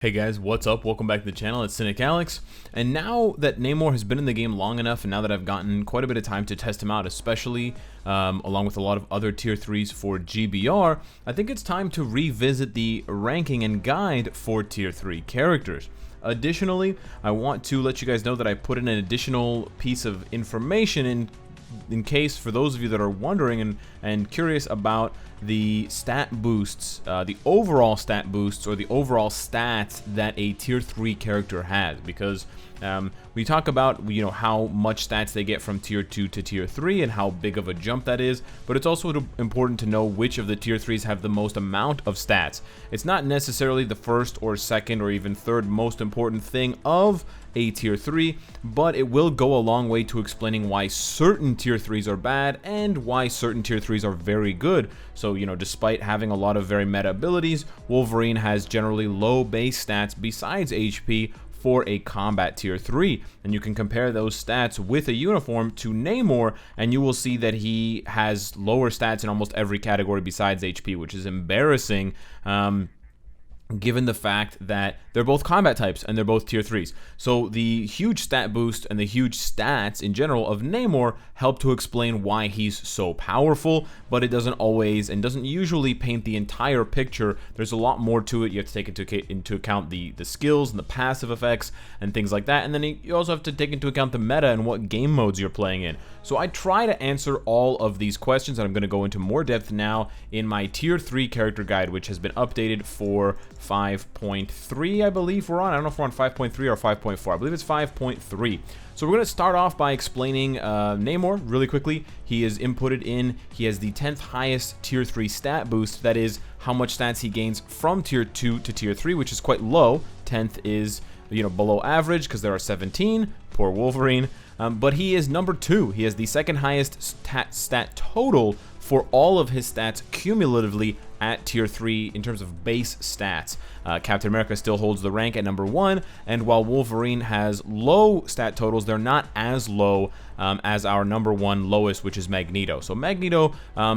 Hey guys, what's up? Welcome back to the channel. It's Cynicalex. And now that Namor has been in the game long enough, and now that I've gotten quite a bit of time to test him out, especially along with a lot of other tier 3s for GBR, I think it's time to revisit the ranking and guide for tier 3 characters. Additionally, I want to let you guys know that I put in an additional piece of information in case, for those of you that are wondering and curious about the stat boosts, the overall stat boosts or the overall stats that a tier 3 character has, because we talk about how much stats they get from tier 2 to tier 3 and how big of a jump that is, but it's also important to know which of the tier 3s have the most amount of stats. It's not necessarily the first or second or even third most important thing of a tier 3, but it will go a long way to explaining why certain tier 3s are bad and why certain tier 3s are very good. So, despite having a lot of very meta abilities, Wolverine has generally low base stats besides HP for a combat tier 3, and you can compare those stats with a uniform to Namor, and you will see that he has lower stats in almost every category besides HP, which is embarrassing. Given the fact that they're both combat types and they're both tier 3s. So the huge stat boost and the huge stats in general of Namor help to explain why he's so powerful, but it doesn't always and doesn't usually paint the entire picture. There's a lot more to it. You have to take into account the skills and the passive effects and things like that, and then you also have to take into account the meta and what game modes you're playing in. So I try to answer all of these questions, and I'm going to go into more depth now in my tier 3 character guide, which has been updated for 5.3, I believe we're on. I don't know if we're on 5.3 or 5.4. I believe it's 5.3. So we're going to start off by explaining Namor really quickly. He is inputted in. He has the 10th highest tier 3 stat boost. That is how much stats he gains from tier 2 to tier 3, which is quite low. 10th is below average because there are 17. Poor Wolverine. But he is number 2. He has the second highest stat total for all of his stats cumulatively at tier 3 in terms of base stats. Captain America still holds the rank at number 1, and while Wolverine has low stat totals, they're not as low as our number 1 lowest, which is Magneto. So Magneto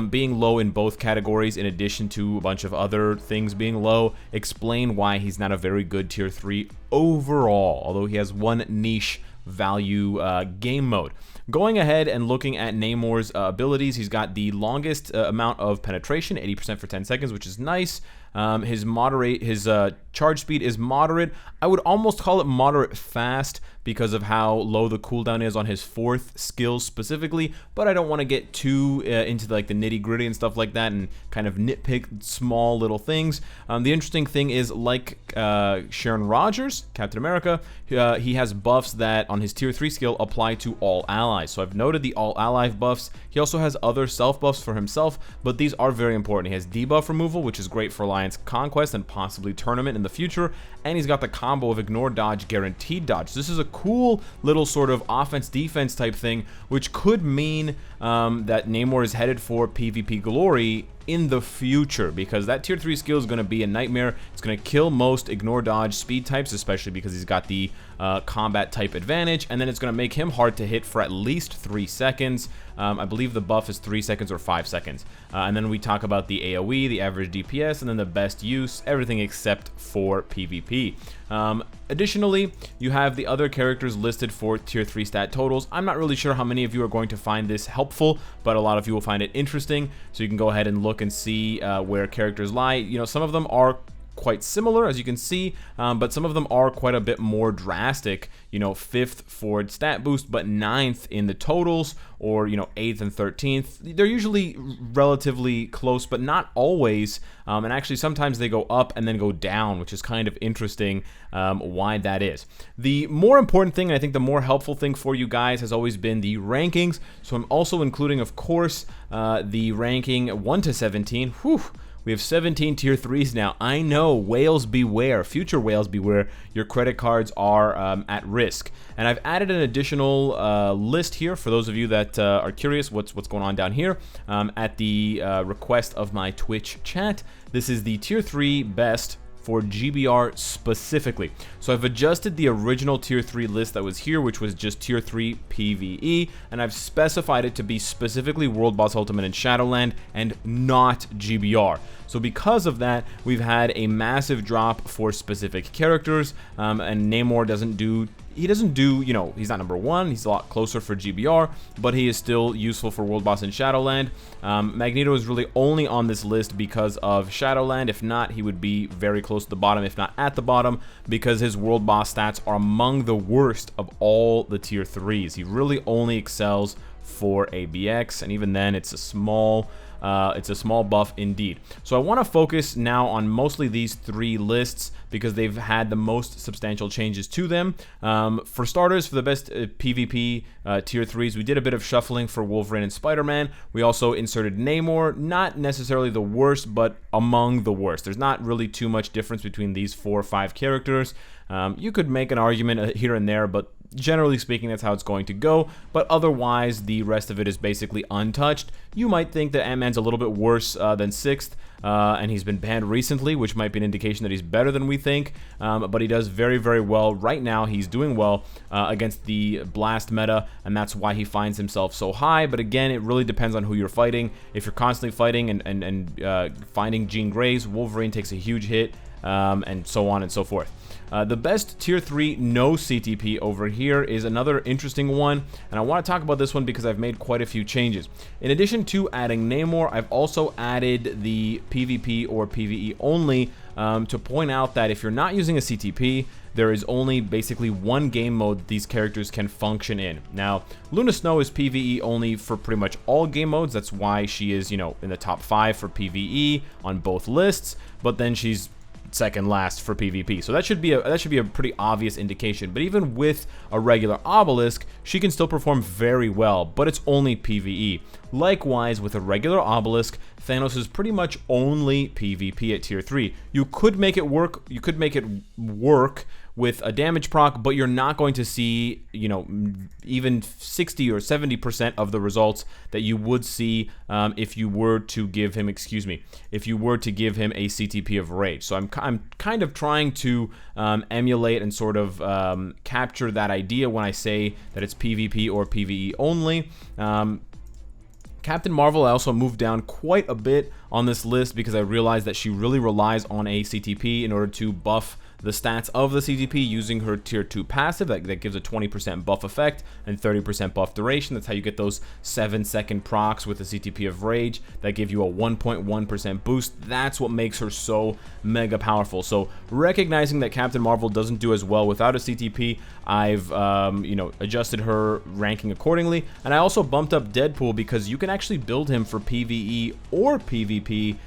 being low in both categories, in addition to a bunch of other things being low, explain why he's not a very good tier 3 overall, although he has one niche value game mode. Going ahead and looking at Namor's abilities, he's got the longest amount of penetration, 80% for 10 seconds, which is nice. His charge speed is moderate. I would almost call it moderate fast because of how low the cooldown is on his 4th skill specifically, but I don't want to get too into the nitty-gritty and stuff like that and kind of nitpick small little things. The interesting thing is, like Sharon Rogers, Captain America, he has buffs that on his tier 3 skill apply to all allies. So I've noted the all ally buffs. He also has other self buffs for himself, but these are very important. He has debuff removal, which is great for Alliance Conquest and possibly Tournament in the future, and he's got the combo of Ignore Dodge, Guaranteed Dodge. This is a cool little sort of offense-defense type thing, which could mean that Namor is headed for PvP glory in the future, because that tier 3 skill is going to be a nightmare. It's going to kill most Ignore Dodge speed types, especially because he's got the combat type advantage, and then it's going to make him hard to hit for at least 3 seconds. I believe the buff is 3 seconds or 5 seconds. And then we talk about the AoE, the average DPS, and then the best use, everything except for PvP. Additionally, you have the other characters listed for tier 3 stat totals. I'm not really sure how many of you are going to find this helpful, but a lot of you will find it interesting. So you can go ahead and look and see where characters lie. Some of them are quite similar, as you can see, but some of them are quite a bit more drastic. 5th for stat boost, but 9th in the totals, or 8th and 13th. They're usually relatively close, but not always. And actually, sometimes they go up and then go down, which is kind of interesting why that is. The more important thing, and I think the more helpful thing for you guys, has always been the rankings. So I'm also including, of course, the ranking 1 to 17. Whew. We have 17 tier 3s now. I know, whales beware, future whales beware, your credit cards are at risk. And I've added an additional list here for those of you that are curious what's going on down here at the request of my Twitch chat. This is the tier 3 best for GBR specifically. So I've adjusted the original tier 3 list that was here, which was just tier 3 PvE, and I've specified it to be specifically World Boss Ultimate and Shadowland and not GBR. So because of that, we've had a massive drop for specific characters, and Namor doesn't do, you know, he's not number 1, he's a lot closer for GBR, but he is still useful for World Boss and Shadowland. Magneto is really only on this list because of Shadowland. If not, he would be very close to the bottom, if not at the bottom, because his World Boss stats are among the worst of all the tier 3s. He really only excels for ABX, and even then it's a small buff indeed. So I want to focus now on mostly these 3 lists because they've had the most substantial changes to them. For starters, for the best PvP tier 3s, we did a bit of shuffling for Wolverine and Spider-Man. We also inserted Namor, not necessarily the worst, but among the worst. There's not really too much difference between these 4 or 5 characters. You could make an argument here and there, but generally speaking, that's how it's going to go. But otherwise, the rest of it is basically untouched. You might think that Ant-Man's a little bit worse than 6th, and he's been banned recently, which might be an indication that he's better than we think. But he does very, very well. Right now, he's doing well against the Blast meta, and that's why he finds himself so high. But again, it really depends on who you're fighting. If you're constantly fighting and finding Jean Greys, Wolverine takes a huge hit, and so on and so forth. The best tier 3 no CTP over here is another interesting one, and I want to talk about this one because I've made quite a few changes. In addition to adding Namor, I've also added the PvP or PvE only to point out that if you're not using a CTP, there is only basically one game mode these characters can function in. Now, Luna Snow is PvE only for pretty much all game modes. That's why she is, you know, in the top 5 for PvE on both lists, but then she's second last for PvP. So that should be a pretty obvious indication. But even with a regular obelisk, she can still perform very well, but it's only PvE. Likewise, with a regular obelisk, Thanos is pretty much only PvP at tier 3. You could make it work. You could make it work with a damage proc, but you're not going to see, you know, even 60 or 70% of the results that you would see if you were to give him, if you were to give him a CTP of Rage. So I'm kind of trying to emulate and sort of capture that idea when I say that it's PvP or PvE only. Captain Marvel, I also moved down quite a bit on this list because I realized that she really relies on a CTP in order to buff the stats of the CTP using her tier 2 passive that gives a 20% buff effect and 30% buff duration. That's how you get those 7-second procs with the CTP of Rage that give you a 1.1% boost. That's what makes her so mega powerful. So recognizing that Captain Marvel doesn't do as well without a CTP, I've you know, adjusted her ranking accordingly, and I also bumped up Deadpool because you can actually build him for PvE or PvP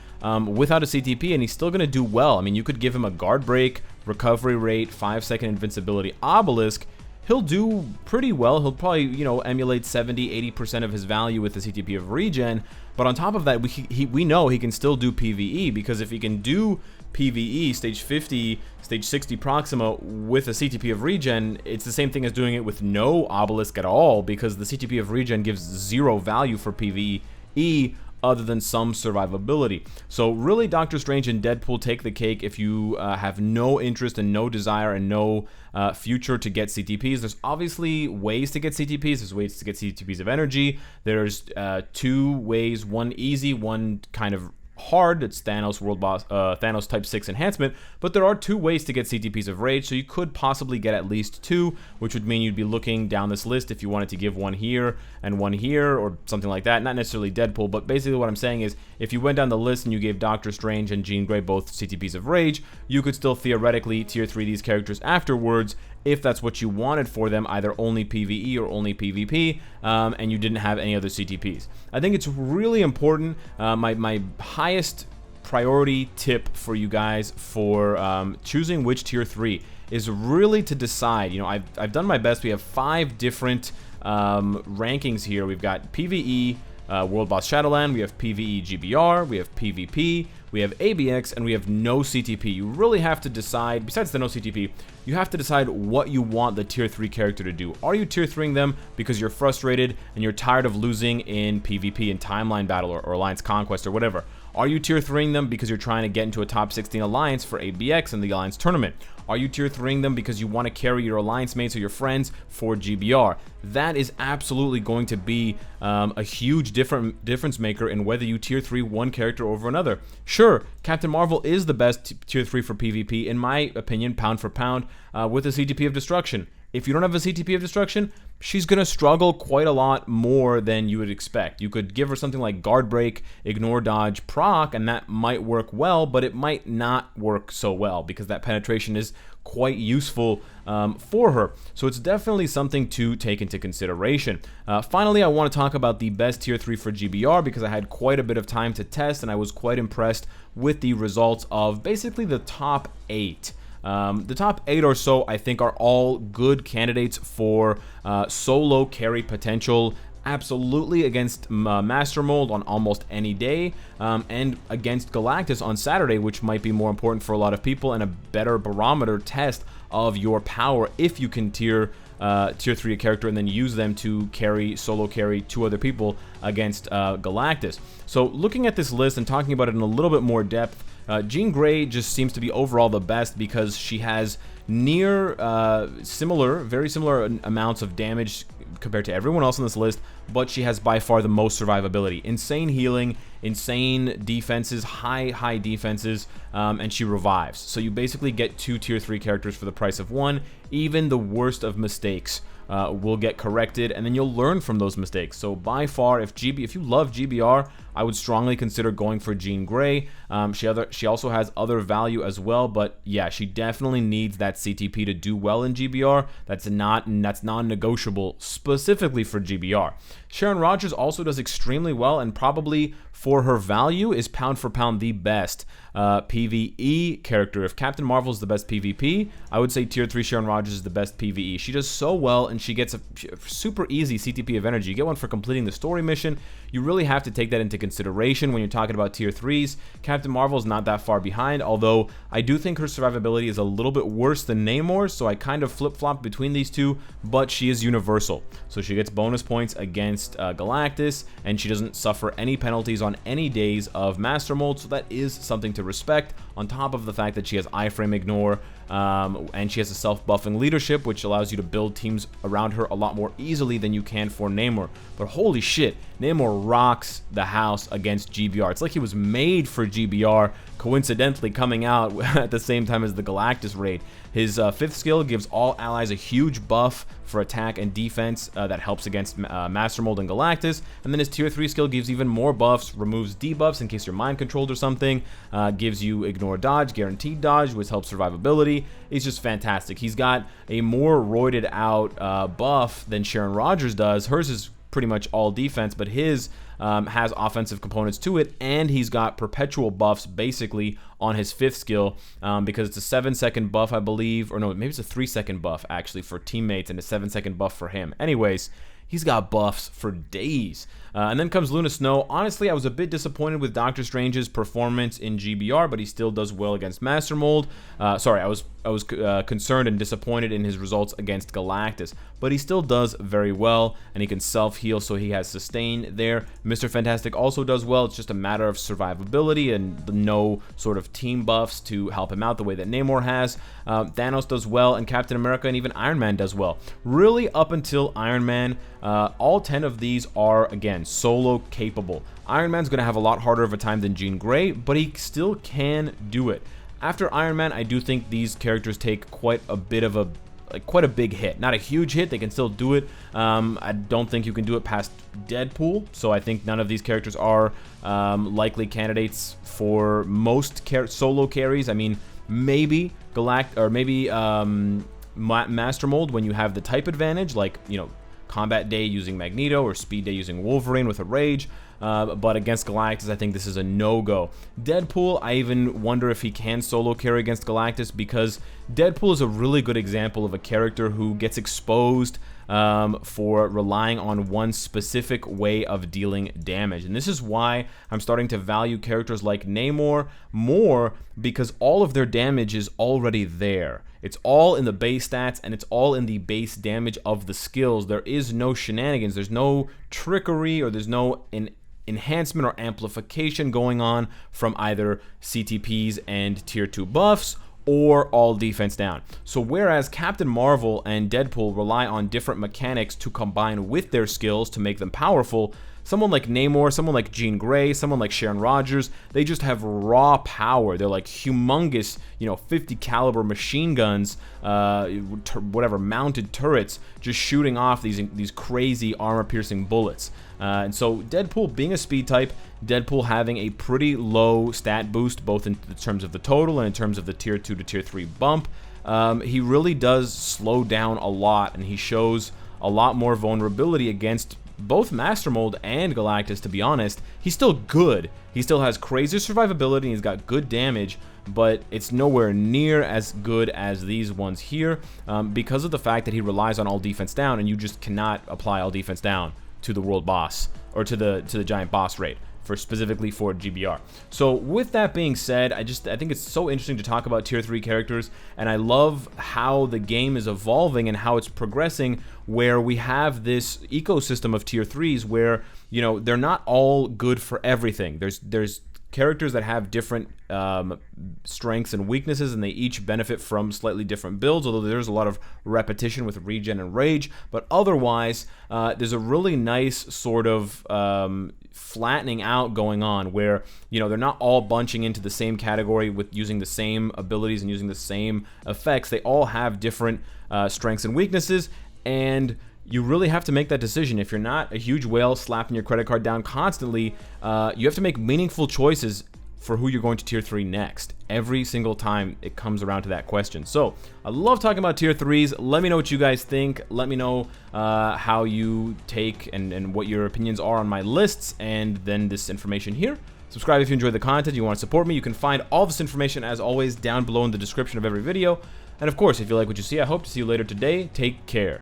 without a CTP, and he's still going to do well. I mean, you could give him a guard break, recovery rate, 5-second invincibility obelisk. He'll do pretty well. He'll probably, you know, emulate 70-80% of his value with the CTP of regen. But on top of that, we know he can still do PvE, because if he can do PvE stage 50, stage 60 Proxima with a CTP of regen, it's the same thing as doing it with no obelisk at all, because the CTP of regen gives 0 value for PvE other than some survivability. So really, Doctor Strange and Deadpool take the cake if you have no interest and no desire and no future to get CTPs. There's obviously ways to get CTPs. There's ways to get CTPs of energy. There's 2 ways, one easy, one kind of hard. It's Thanos World Boss, Thanos Type 6 enhancement, but there are 2 ways to get CTPs of Rage, so you could possibly get at least 2, which would mean you'd be looking down this list if you wanted to give one here and one here or something like that. Not necessarily Deadpool, but basically what I'm saying is if you went down the list and you gave Doctor Strange and Jean Grey both CTPs of Rage, you could still theoretically tier 3 these characters afterwards if that's what you wanted for them, either only PvE or only PvP, and you didn't have any other CTPs. I think it's really important. My highest priority tip for you guys for choosing which tier 3 is really to decide. You know, I've done my best. We have 5 different rankings here. We've got PvE, World Boss Shadowland, we have PvE GBR, we have PvP, we have ABX, and we have no CTP. You really have to decide, besides the no CTP, you have to decide what you want the tier 3 character to do. Are you tier 3ing them because you're frustrated and you're tired of losing in PvP, in Timeline Battle or Alliance Conquest or whatever? Are you tier 3ing them because you're trying to get into a top 16 alliance for ABX in the alliance tournament? Are you tier 3ing them because you want to carry your alliance mates or your friends for GBR? That is absolutely going to be a huge difference maker in whether you tier 3 one character over another. Sure, Captain Marvel is the best tier 3 for PvP, in my opinion, pound for pound, with a CTP of Destruction. If you don't have a CTP of Destruction, she's going to struggle quite a lot more than you would expect. You could give her something like Guard Break, Ignore Dodge, Proc, and that might work well, but it might not work so well because that penetration is quite useful for her. So it's definitely something to take into consideration. Finally, I want to talk about the best tier 3 for GBR because I had quite a bit of time to test and I was quite impressed with the results of basically the top 8. The top 8 or so, I think, are all good candidates for solo carry potential, absolutely against Master Mold on almost any day, and against Galactus on Saturday, which might be more important for a lot of people and a better barometer test of your power if you can tier 3 a character and then use them to solo carry 2 other people against Galactus. So looking at this list and talking about it in a little bit more depth, Jean Grey just seems to be overall the best because she has very similar amounts of damage compared to everyone else on this list, but she has by far the most survivability. Insane healing, insane defenses, high defenses, and she revives. So you basically get 2 tier 3 characters for the price of 1. Even the worst of mistakes will get corrected, and then you'll learn from those mistakes. So by far, if you love GBR, I would strongly consider going for Jean Grey. She also has other value as well, but yeah, she definitely needs that CTP to do well in GBR. That's non-negotiable specifically for GBR. Sharon Rogers also does extremely well, and probably for her value is pound for pound the best PvE character. If Captain Marvel is the best PvP, I would say tier 3 Sharon Rogers is the best PvE. She does so well, and she gets a super easy CTP of energy. You get one for completing the story mission. You really have to take that into consideration when you're talking about tier 3s. Captain Marvel is not that far behind, although I do think her survivability is a little bit worse than Namor, so I kind of flip-flop between these two, but she is universal. So she gets bonus points against Galactus, and she doesn't suffer any penalties on any days of Master Mold, so that is something to respect, on top of the fact that she has iframe ignore, and she has a self-buffing leadership, which allows you to build teams around her a lot more easily than you can for Namor. But holy shit, Namor rocks the house against GBR. It's like he was made for GBR, coincidentally coming out at the same time as the Galactus raid. His 5th skill gives all allies a huge buff for attack and defense that helps against Master Mold and Galactus, and then his tier 3 skill gives even more buffs, removes debuffs in case you're mind controlled or something, gives you ignore dodge, guaranteed dodge, which helps survivability. He's just fantastic. He's got a more roided out buff than Sharon Rogers does. Hers is pretty much all defense, but his has offensive components to it, and he's got perpetual buffs basically on his 5th skill because it's a 7-second buff, I believe, or no, maybe it's a 3-second buff actually for teammates and a 7-second buff for him. Anyways, he's got buffs for days. And then comes Luna Snow. Honestly, I was a bit disappointed with Doctor Strange's performance in GBR, but he still does well against Master Mold. Sorry, I was concerned and disappointed in his results against Galactus, but he still does very well, and he can self-heal, so he has sustain there. Mr. Fantastic also does well. It's just a matter of survivability and no sort of team buffs to help him out the way that Namor has. Thanos does well, and Captain America and even Iron Man does well. Really, up until Iron Man, all 10 of these are, again, solo capable. Iron Man's going to have a lot harder of a time than Jean Grey, but he still can do it. After Iron Man, I do think these characters take quite a big hit. Not a huge hit, they can still do it. I don't think you can do it past Deadpool, so I think none of these characters are likely candidates for most solo carries. I mean, maybe Master Mold when you have the type advantage, like, you know, Combat Day using Magneto or Speed Day using Wolverine with a Rage, but against Galactus, I think this is a no-go. Deadpool, I even wonder if he can solo carry against Galactus, because Deadpool is a really good example of a character who gets exposed for relying on one specific way of dealing damage. And this is why I'm starting to value characters like Namor more, because all of their damage is already there. It's all in the base stats, and it's all in the base damage of the skills. There is no shenanigans, there's no trickery, or there's no enhancement or amplification going on from either CTPs and tier 2 buffs, or all defense down. So whereas Captain Marvel and Deadpool rely on different mechanics to combine with their skills to make them powerful, someone like Namor, someone like Jean Grey, someone like Sharon Rogers, they just have raw power. They're like humongous, 50 caliber machine guns, whatever, mounted turrets, just shooting off these crazy armor-piercing bullets. And so Deadpool being a speed type, Deadpool having a pretty low stat boost, both in terms of the total and in terms of the tier 2 to tier 3 bump, he really does slow down a lot, and he shows a lot more vulnerability against both Master Mold and Galactus. To be honest, he's still good. He still has crazy survivability, and he's got good damage, but it's nowhere near as good as these ones here, because of the fact that he relies on all defense down, and you just cannot apply all defense down to the world boss, or to the giant boss raid, specifically for GBR. So with that being said, I think it's so interesting to talk about tier 3 characters, and I love how the game is evolving and how it's progressing, where we have this ecosystem of tier 3s where, they're not all good for everything. There's characters that have different strengths and weaknesses, and they each benefit from slightly different builds, although there's a lot of repetition with regen and rage. But otherwise, there's a really nice sort of flattening out going on, where they're not all bunching into the same category with using the same abilities and using the same effects. They all have different strengths and weaknesses, and you really have to make that decision. If you're not a huge whale slapping your credit card down constantly, you have to make meaningful choices for who you're going to tier 3 next. Every single time it comes around to that question. So I love talking about tier 3s. Let me know what you guys think. Let me know how you take and what your opinions are on my lists, and then this information here. Subscribe if you enjoyed the content, you want to support me. You can find all this information, as always, down below in the description of every video. And of course, if you like what you see, I hope to see you later today. Take care.